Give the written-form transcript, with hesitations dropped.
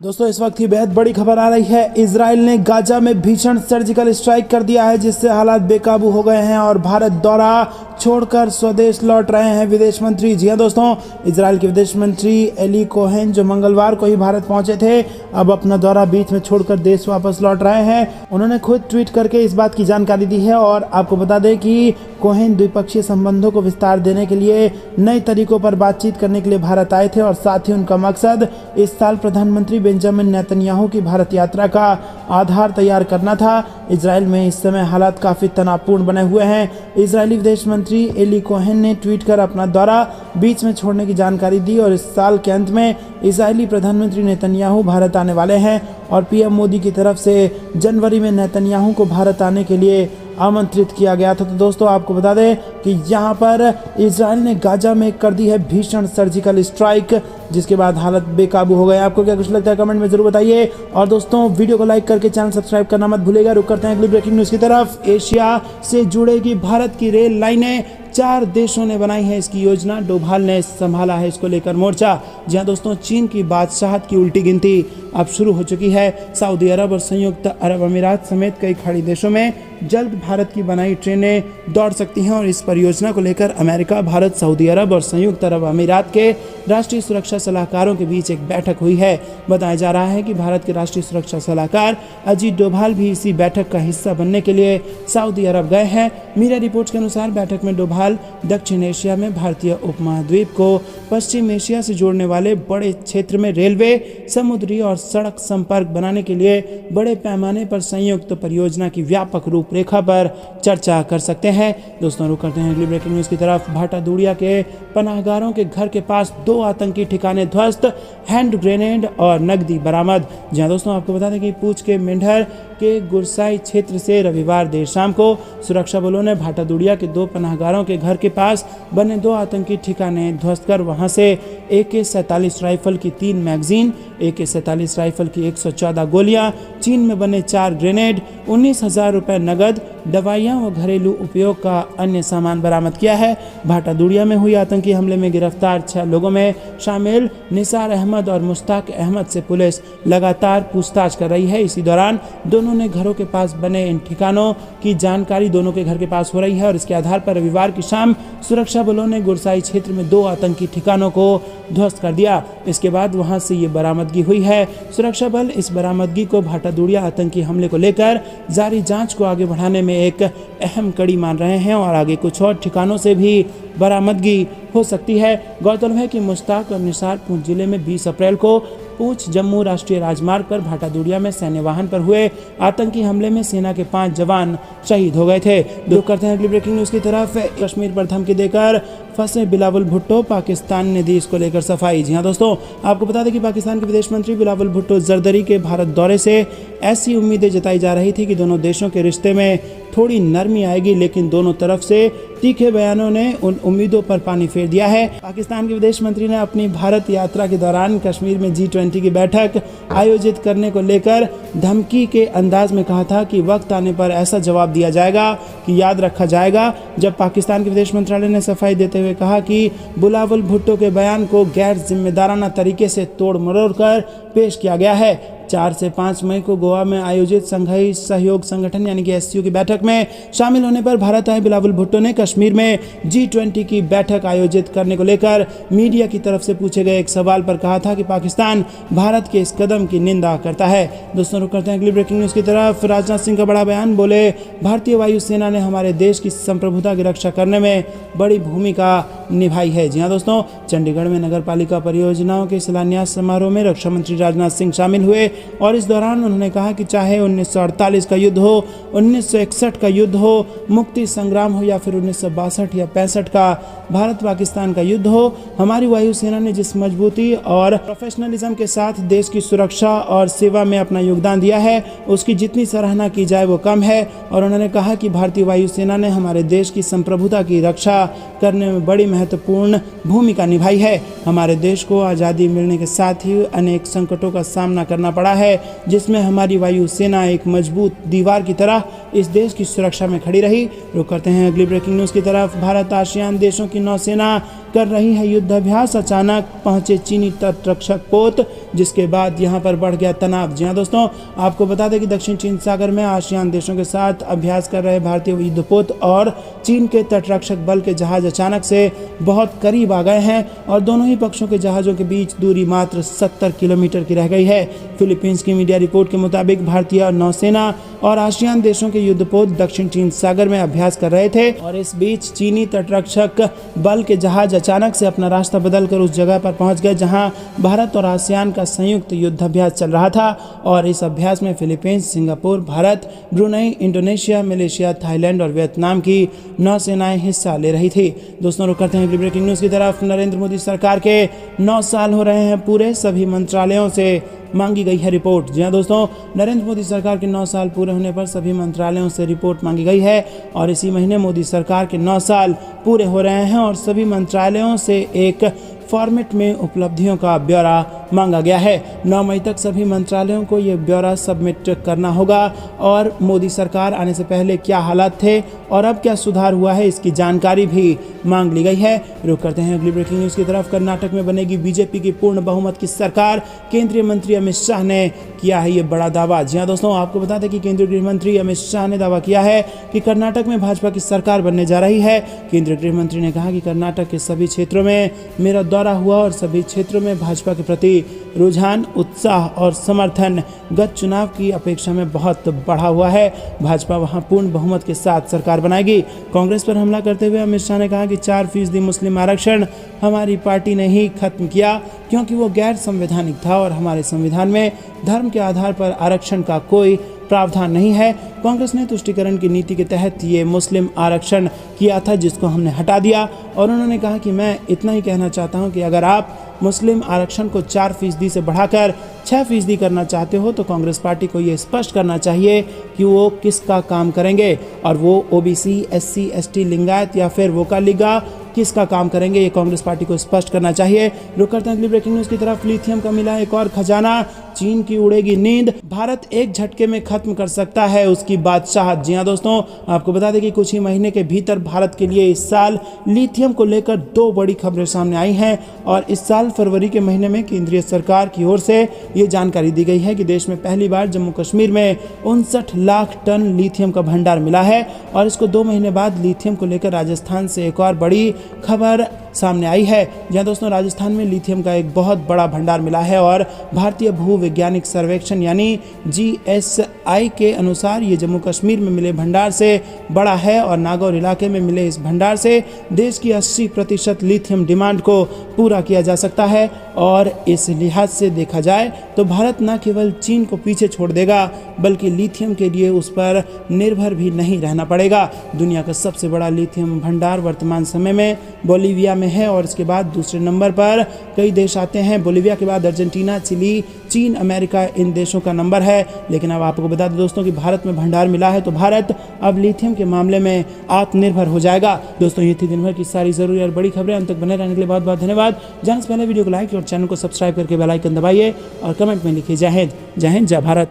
दोस्तों इस वक्त की बेहद बड़ी खबर आ रही है। इजराइल ने गाजा में भीषण सर्जिकल स्ट्राइक कर दिया है, जिससे हालात बेकाबू हो गए हैं और भारत दौरा छोड़कर स्वदेश लौट रहे हैं विदेश मंत्री। जी हां दोस्तों, इजराइल के विदेश मंत्री एली कोहेन जो मंगलवार को ही भारत पहुंचे थे, अब अपना दौरा बीच में छोड़कर देश वापस लौट रहे हैं। उन्होंने खुद ट्वीट करके इस बात की जानकारी दी है और आपको बता दें कि कोहेन द्विपक्षीय संबंधों को विस्तार देने के लिए नए तरीकों पर बातचीत करने के लिए भारत आए थे और साथ ही उनका मकसद इस साल प्रधानमंत्री बेंजामिन नेतन्याहू की भारत यात्रा का आधार तैयार करना था। इजराइल में इस समय हालात काफी तनावपूर्ण बने हुए हैं। इजरायली विदेश मंत्री एली कोहेन ने ट्वीट कर अपना दौरा बीच में छोड़ने की जानकारी दी और इस साल के अंत में इजरायली प्रधानमंत्री नेतन्याहू भारत आने वाले हैं और पीएम मोदी की तरफ से जनवरी में नेतन्याहू को भारत आने के लिए आमंत्रित किया गया था। तो दोस्तों आपको बता दें कि यहाँ पर इजराइल ने गाजा में कर दी है भीषण सर्जिकल स्ट्राइक, जिसके बाद हालत बेकाबू हो गए। आपको क्या कुछ लगता है कमेंट में जरूर बताइए और दोस्तों वीडियो को लाइक करके चैनल सब्सक्राइब करना मत भूलिएगा। रुक करते हैं अगली ब्रेकिंग न्यूज की तरफ। एशिया से जुड़ेगी भारत की रेल लाइनें, 4 देशों ने बनाई है इसकी योजना। डोभाल ने संभाला है इसको लेकर मोर्चा। जहां दोस्तों चीन की बादशाहत की उल्टी गिनती अब शुरू हो चुकी है। सऊदी अरब और संयुक्त अरब अमीरात समेत कई खाड़ी देशों में जल्द भारत की बनाई ट्रेनें दौड़ सकती हैं और इस परियोजना को लेकर अमेरिका, भारत, सऊदी अरब और संयुक्त अरब अमीरात के राष्ट्रीय सुरक्षा सलाहकारों के बीच एक बैठक हुई है। बताया जा रहा है कि भारत के राष्ट्रीय सुरक्षा सलाहकार अजीत डोभाल भी इसी बैठक का हिस्सा बनने के लिए सऊदी अरब गए हैं। मीडिया रिपोर्ट्स के अनुसार बैठक में डोभाल दक्षिण एशिया में भारतीय उपमहाद्वीप को पश्चिम एशिया से जोड़ने वाले बड़े क्षेत्र में रेलवे, समुद्री और सड़क संपर्क बनाने के लिए बड़े पैमाने पर संयुक्त परियोजना की व्यापक रूपरेखा पर चर्चा कर सकते हैं। दोस्तों रुक करते हैं अगली ब्रेकिंग न्यूज की तरफ। भाटादूड़िया के पनाहगारों के घर के पास 2 आतंकी ठिकाने ध्वस्त, हैंड ग्रेनेड और नकदी बरामद। जहां दोस्तों आपको बता दें कि पूंछ के मेंढर के गुरसाई क्षेत्र से रविवार देर शाम को सुरक्षा बलों ने भाटादूड़िया के 2 पनाहगारों के घर के पास बने 2 आतंकी ठिकाने ध्वस्त कर वहां से AK-47 राइफल की 3 मैगजीन, AK-47 राइफल की 114 गोलियां, चीन में बने 4 ग्रेनेड, 19,000 रुपए नगद, दवाइयां व घरेलू उपयोग का अन्य सामान बरामद किया है। भाटादूड़िया में हुई आतंकी हमले में गिरफ्तार 6 लोगों में शामिल निसार अहमद और मुश्ताक अहमद से पुलिस लगातार पूछताछ कर रही है। इसी दौरान दोनों ने घरों के पास बने इन ठिकानों की जानकारी दोनों के घर के पास हो रही है और इसके आधार पर रविवार की शाम सुरक्षा बलों ने गुरसाई क्षेत्र में 2 आतंकी ठिकानों को ध्वस्त कर दिया। इसके बाद वहां से ये बरामदगी हुई है। सुरक्षा बल इस बरामदगी को भाटादूड़िया आतंकी हमले को लेकर जारी जांच को आगे बढ़ाने में एक अहम कड़ी मान रहे हैं और आगे कुछ और ठिकानों से भी बरामदगी हो सकती है। गौरतलब है कि मुश्ताक और निसार पूंछ जिले में 20 अप्रैल को पूंछ जम्मू राष्ट्रीय राजमार्ग पर भाटादूड़िया में सैन्य वाहन पर हुए आतंकी हमले में सेना के 5 जवान शहीद हो गए थे। रुक करते हैं अगली ब्रेकिंग न्यूज की तरफ। कश्मीर पर धमकी देकर फंसे बिलावल भुट्टो, पाकिस्तान ने दी इसको लेकर सफाई। जी हां दोस्तों, आपको बता दें कि पाकिस्तान के विदेश मंत्री बिलावल भुट्टो जरदरी के भारत दौरे से ऐसी उम्मीदें जताई जा रही थी कि दोनों देशों के रिश्ते में थोड़ी नरमी आएगी, लेकिन दोनों तरफ से तीखे बयानों ने उन उम्मीदों पर पानी फेर दिया है। पाकिस्तान के विदेश मंत्री ने अपनी भारत यात्रा के दौरान कश्मीर में G20 की बैठक आयोजित करने को लेकर धमकी के अंदाज में कहा था कि वक्त आने पर ऐसा जवाब दिया जाएगा कि याद रखा जाएगा। जब पाकिस्तान के विदेश मंत्रालय ने सफाई देते हुए कहा कि बिलावल भुट्टो के बयान को गैर जिम्मेदाराना तरीके से तोड़ मरोड़ कर पेश किया गया है। 4 से 5 मई को गोवा में आयोजित संघाई सहयोग संगठन यानी कि SCO की बैठक में शामिल होने पर भारत आए बिलावल भुट्टो ने कश्मीर में G20 की बैठक आयोजित करने को लेकर मीडिया की तरफ से पूछे गए एक सवाल पर कहा था कि पाकिस्तान भारत के इस कदम की निंदा करता है। दोस्तों रुक करते हैं अगली ब्रेकिंग न्यूज की तरफ। राजनाथ सिंह का बड़ा बयान, बोले भारतीय वायुसेना ने हमारे देश की संप्रभुता की रक्षा करने में बड़ी भूमिका निभाई है। जी हाँ दोस्तों, चंडीगढ़ में नगर पालिका परियोजनाओं के शिलान्यास समारोह में रक्षा मंत्री राजनाथ सिंह शामिल हुए और इस दौरान उन्होंने कहा कि चाहे 1948 का युद्ध हो, 1961 का युद्ध हो, मुक्ति संग्राम हो या फिर 1962 या 65 का भारत पाकिस्तान का युद्ध हो, हमारी वायुसेना ने जिस मजबूती और प्रोफेशनलिज्म के साथ देश की सुरक्षा और सेवा में अपना योगदान दिया है, उसकी जितनी सराहना की जाए वो कम है। और उन्होंने कहा कि भारतीय वायुसेना ने हमारे देश की संप्रभुता की रक्षा करने में बड़ी महत्वपूर्ण भूमिका निभाई है। हमारे देश को आज़ादी मिलने के साथ ही अनेक संकटों का सामना करना पड़ा है, जिसमें हमारी वायुसेना एक मजबूत दीवार की तरह इस देश की सुरक्षा में खड़ी रही। रुक करते हैं अगली ब्रेकिंग न्यूज़ की तरफ। भारत आसियान देशों की नौसेना कर रही है युद्धाभ्यास। अचानक पहुंचे चीनी तटरक्षक पोत, जिसके बाद यहां पर बढ़ गया तनाव। जी हां दोस्तों, आपको बता दें कि दक्षिण चीन सागर में आसियान देशों के साथ अभ्यास कर रहे भारतीय युद्धपोत और चीन के तटरक्षक बल के जहाज अचानक से बहुत करीब आ गए हैं और दोनों ही पक्षों के जहाज़ों के बीच दूरी मात्र 70 किलोमीटर की रह गई है। फिलीपींस की मीडिया रिपोर्ट के मुताबिक भारतीय नौसेना और आसियान देशों के युद्धपोत दक्षिण चीन सागर में अभ्यास कर रहे थे और इस बीच चीनी तटरक्षक बल के जहाज अचानक से अपना रास्ता बदलकर उस जगह पर पहुंच गए जहां भारत और आसियान का संयुक्त युद्धाभ्यास चल रहा था। और इस अभ्यास में Philippines, Singapore, Bharat, Brunei, Indonesia, Malaysia, Thailand और वियतनाम की नौसेनाएं हिस्सा ले रही थी। दोस्तों, रुक करते हैं अगली ब्रेकिंग न्यूज़ की तरफ। नरेंद्र मोदी सरकार के 9 साल हो रहे हैं पूरे, सभी मंत्रालयों से मांगी गई है रिपोर्ट। जी हां दोस्तों, नरेंद्र मोदी सरकार के 9 साल पूरे होने पर सभी मंत्रालयों से रिपोर्ट मांगी गई है और इसी महीने मोदी सरकार के 9 साल पूरे हो रहे हैं और सभी मंत्रालयों से एक फॉर्मेट में उपलब्धियों का ब्यौरा मांगा गया है। 9 मई तक सभी मंत्रालयों को ये ब्यौरा सबमिट करना होगा और मोदी सरकार आने से पहले क्या हालात थे और अब क्या सुधार हुआ है, इसकी जानकारी भी मांग ली गई है। रुक करते हैं अगली ब्रेकिंग न्यूज़ की तरफ। कर्नाटक में बनेगी बीजेपी की पूर्ण बहुमत की सरकार, केंद्रीय मंत्री अमित शाह ने किया है ये बड़ा दावा। जी हां दोस्तों, आपको बता दें कि केंद्रीय गृह मंत्री अमित शाह ने दावा किया है कि कर्नाटक में भाजपा की सरकार बनने जा रही है। केंद्रीय गृह मंत्री ने कहा कि कर्नाटक के सभी क्षेत्रों में मेरा दौरा हुआ और सभी क्षेत्रों में भाजपा के प्रति रुझान, उत्साह और समर्थन गत चुनाव की अपेक्षा में बहुत बढ़ा हुआ है। भाजपा वहां पूर्ण बहुमत के साथ सरकार बनाएगी। कांग्रेस पर हमला करते हुए अमित शाह ने कहा कि 4% मुस्लिम आरक्षण हमारी पार्टी ने ही खत्म किया क्योंकि वो गैर संवैधानिक था और हमारे संविधान में धर्म के आधार पर आरक्षण का कोई प्रावधान नहीं है। कांग्रेस ने तुष्टीकरण की नीति के तहत ये मुस्लिम आरक्षण किया था जिसको हमने हटा दिया और उन्होंने कहा कि मैं इतना ही कहना चाहता हूं कि अगर आप मुस्लिम आरक्षण को 4% से बढ़ाकर 6% करना चाहते हो तो कांग्रेस पार्टी को ये स्पष्ट करना चाहिए कि वो किसका काम करेंगे और वो ओबीसी, एससी, एसटी, लिंगायत या फिर वोका लीगा किसका काम करेंगे, ये कांग्रेस पार्टी को स्पष्ट करना चाहिए। रुक करते हैं अगली ब्रेकिंग न्यूज़ की तरफ। लिथियम का मिला एक और खजाना, चीन की उड़ेगी नींद, भारत एक झटके में खत्म कर सकता है उसकी बादशाहत। जी हां दोस्तों, आपको बता दें कि कुछ ही महीने के भीतर भारत के लिए इस साल लिथियम को लेकर 2 बड़ी खबरें सामने आई हैं और इस साल फरवरी के महीने में केंद्रीय सरकार की ओर से ये जानकारी दी गई है कि देश में पहली बार जम्मू कश्मीर में 59 लाख टन लिथियम का भंडार मिला है और इसको 2 महीने बाद लिथियम को लेकर राजस्थान से एक और बड़ी खबर सामने आई है। जहां दोस्तों राजस्थान में लिथियम का एक बहुत बड़ा भंडार मिला है और भारतीय भूवैज्ञानिक सर्वेक्षण यानी GSI के अनुसार ये जम्मू कश्मीर में मिले भंडार से बड़ा है और नागौर इलाके में मिले इस भंडार से देश की 80% लिथियम डिमांड को पूरा किया जा सकता है। और इस लिहाज से देखा जाए तो भारत न केवल चीन को पीछे छोड़ देगा बल्कि लिथियम के लिए उस पर निर्भर भी नहीं रहना पड़ेगा। दुनिया का सबसे बड़ा लिथियम भंडार वर्तमान समय में बोलीविया में है और इसके बाद दूसरे नंबर पर कई देश आते हैं। बोलीविया के बाद अर्जेंटीना, चिली, चीन, अमेरिका इन देशों का नंबर है। लेकिन अब आपको बता दें दोस्तों कि भारत में भंडार मिला है तो भारत अब लिथियम के मामले में आत्मनिर्भर हो जाएगा। दोस्तों ये थी दिन भर की सारी जरूरी और बड़ी खबरें। अंत तक बने रहने के लिए बहुत बहुत धन्यवाद। जाने से पहले वीडियो को लाइक और चैनल को सब्सक्राइब करके बेल आइकन दबाइए और कमेंट में लिखिए जय हिंद, जय भारत।